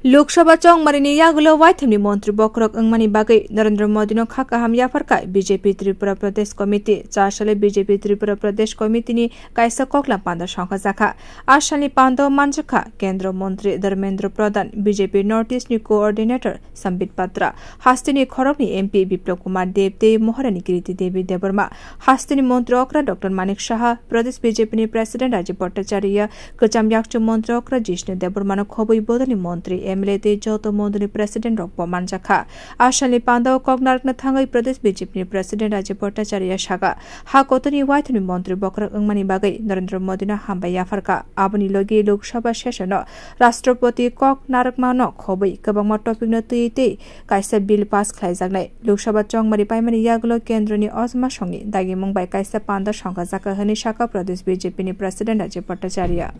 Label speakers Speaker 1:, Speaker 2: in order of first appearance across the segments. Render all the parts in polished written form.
Speaker 1: लोकसभा चौंगमारिनि यागुलो वाइथमनि मंत्री बक्रक अंगमानि बागै नरेंद्र मोदीनो खाका हम याफरका बीजेपी त्रिपुरा प्रदेश कमिटी 4 साले बीजेपी त्रिपुरा प्रदेश कमिटीनि कायसा कक्ला पान्दा संखा जाखा आसालनि पान्दा मानजखा केंद्र मंत्री Dharmendra Pradhan BJP north east नि कोऑर्डिनेटर संबित पात्रा हास्तिनि खरकनि एमपी विप्लव कुमार देवते मोहरानी कीर्ति देवी देवबर्मा हास्तिनि मंत्री अक्रा डाक्टर मानिक शाह प्रदेश बीजेपी नि प्रेसिडेंट राजीव भट्टाचार्य कचाम याक्चु मंत्री अक्रा जिष्णु देवबर्मानो खबै बोदनी मंत्री एमएलए जौतो मोदनी प्रेसिडेंट रक मानजाखा आसालनि पान्दाव कगनारकना थांगै प्रदेश बीजेपी प्रेसिडेंट राजीव भट्टाचार्य शागा हाकोतनी वाइथनि मंत्री बक्रक अंगमानि बागै नरेंद्र मोदीनो हामबाय याफरका आबनि लगे लोकसभा सेसन राष्ट्रपति कगनारकमा न खबै गोबांमा टपिकनो तैते कायसा बिल पास खालायजानाय लोकसभा चौंगमारि पाइमानि यागलो केन्द्रनि अजमा संनि दागि मुंबाय कायसा पान्दा संखा जाका हनि शाखा प्रदेश बीजेपी प्रेसिडेंट राजीव भट्टाचार्य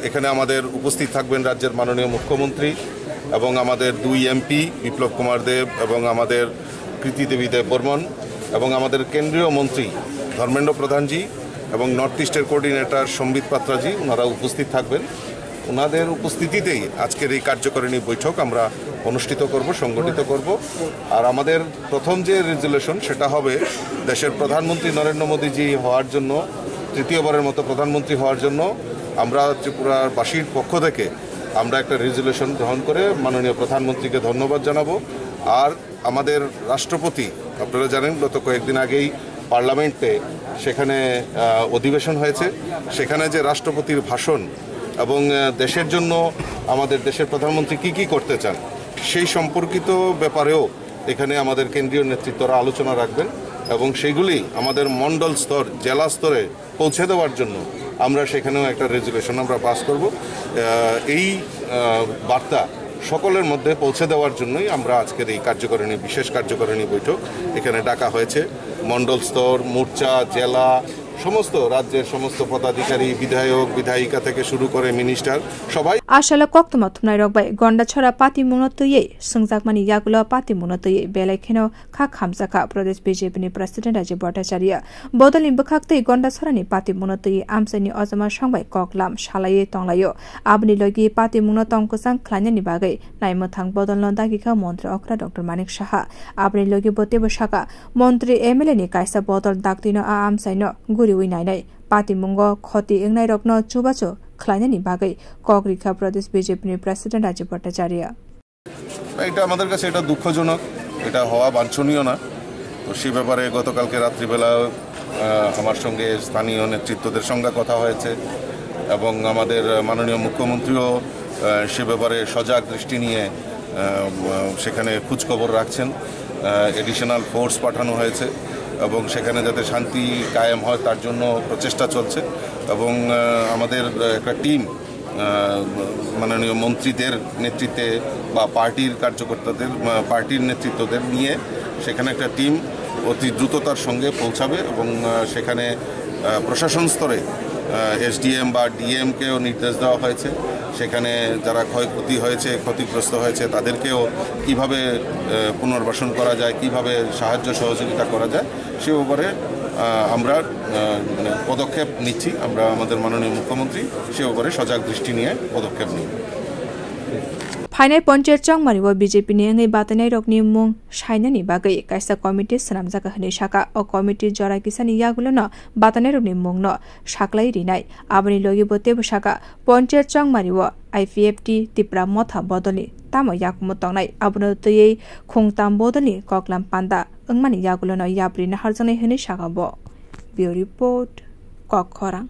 Speaker 2: এখানে আমাদের উপস্থিত থাকবেন রাজ্যের মাননীয় মুখ্যমন্ত্রী এবং আমাদের দুই এমপি বিপ্লব কুমার দেব এবং আমাদের কৃতি দেবী দেববর্মন এবং আমাদের কেন্দ্রীয় মন্ত্রী ধর্মেন্দ্র প্রধানজি এবং নর্থ ইস্টের কোঅর্ডিনেটর সম্বিত পাত্রাজি ওনারা উপস্থিত থাকবেন। ওনাদের উপস্থিতিতেই আজকের এই কার্যকারিণী বৈঠক আমরা অনুষ্ঠিত করব, সংগঠিত করব। আর আমাদের প্রথম যে রেজুলেশন সেটা হবে দেশের প্রধানমন্ত্রী নরেন্দ্র মোদীজি হওয়ার জন্য, তৃতীয়বারের মতো প্রধানমন্ত্রী হওয়ার জন্য আমরা ত্রিপুরাবাসীর পক্ষ থেকে আমরা একটা রেজুলেশন গ্রহণ করে মাননীয় প্রধানমন্ত্রীকে ধন্যবাদ জানাবো। আর আমাদের রাষ্ট্রপতি আপনারা জানেন গত কয়েকদিন আগেই পার্লামেন্টে সেখানে অধিবেশন হয়েছে, সেখানে যে রাষ্ট্রপতির ভাষণ এবং দেশের জন্য আমাদের দেশের প্রধানমন্ত্রী কি করতে চান সেই সম্পর্কিত ব্যাপারেও এখানে আমাদের কেন্দ্রীয় নেতৃত্বরা আলোচনা রাখবেন এবং সেগুলি আমাদের মণ্ডল স্তর জেলা স্তরে পৌঁছে দেওয়ার জন্য আমরা সেখানেও একটা রেজুলেশন আমরা পাস করব। এই বার্তা সকলের মধ্যে পৌঁছে দেওয়ার জন্যই আমরা আজকের এই কার্যকারিণী বিশেষ কার্যকারিণী বৈঠক এখানে ডাকা হয়েছে। মণ্ডল স্তর, মোর্চা, জেলা, সমস্ত রাজ্যের সমস্ত পদাধিকারী, বিধায়ক বিধায়িকা থেকে শুরু করে মিনিস্টার সবাই
Speaker 1: आशाला कक्तमा थुमनाय रगबाय गन्डा छरा पार्टी मुनतयै संजाकमानि यागुला पार्टी मुनतयै बेलायखेनो खा खामजाखा प्रदेश बीजेपी प्रेसिडेंट राजीव भट्टाचार्य बदलनि बखाक्तै गन्डा छरानि पार्टी मुनतयै आमसानि अजमा संबाय ककलाम सालायै तंलायो आबनि लगी पार्टी मुनतंकसां ख्लायनानि बागै नायमथां बदलनो दागिखा मन्त्री अक्रा डाक्टर मानिक शाह आबनि लगी बतेबो शाखा मन्त्री एमएलए नि कायसा बदल दागदिनो आमसाइनो गुरि उइनायनाय पार्टी मुंग खति एंगनाय रक्नो चुबाचो ख्लायनानि बागै कगरिखा प्रदेश बीजेपी प्रेसिडेंट राजीव भट्टाचार्य
Speaker 2: এটা আমাদের কাছে এটা দুঃখজনক, এটা হওয়া বাঞ্ছনীয় না। তো সেই ব্যাপারে গতকালকে রাত্রিবেলা আমার সঙ্গে স্থানীয় নেতৃত্বদের সঙ্গে কথা হয়েছে এবং আমাদের মাননীয় মুখ্যমন্ত্রীও সে ব্যাপারে সজাগ দৃষ্টি নিয়ে সেখানে খোঁজখবর রাখছেন। এডিশনাল ফোর্স পাঠানো হয়েছে এবং সেখানে যাতে শান্তি কায়েম হয় তার জন্য প্রচেষ্টা চলছে এবং আমাদের একটা টিম মাননীয় মন্ত্রীদের নেতৃত্বে বা পার্টির কার্যকর্তাদের পার্টির নেতৃত্বদের নিয়ে সেখানে একটা টিম অতি দ্রুততার সঙ্গে পৌঁছাবে এবং সেখানে প্রশাসন স্তরে এসডিএম বা ডিএমকেও নির্দেশ দেওয়া হয়েছে সেখানে যারা ক্ষয়ক্ষতি হয়েছে ক্ষতিগ্রস্ত হয়েছে তাদেরকেও কিভাবে পুনর্বাসন করা যায়, কিভাবে সাহায্য সহযোগিতা করা যায় সে ব্যাপারে আমরা পদক্ষেপ নিচ্ছি। আমরা আমাদের মাননীয় মুখ্যমন্ত্রী সে ব্যাপারে সজাগ দৃষ্টি নিয়ে পদক্ষেপ নিই।
Speaker 1: फाइनाल पंचायत चौंगमारि बीजेपी नि बातनाय रकनि मुं साइनानि बागै कायसा कमिटि सनामजाका हनै शाखा अ कमिटि जरा किसानि यागुलन बातनाय रकनि मुं न साक्लाय रिनाय आबनि लगे बतेबो शाखा पंचायत चौंगमारि आईपीएफटी तिप्रा मथा बदलनि ताम याकुमो तंनाय आबनो तयै खोंताम बदलनि ककलाम पान्दा अंगमानि यागुलन याब्रि नाहारजनाय हनै शाखा ब बियो रिपोर्ट कखरा।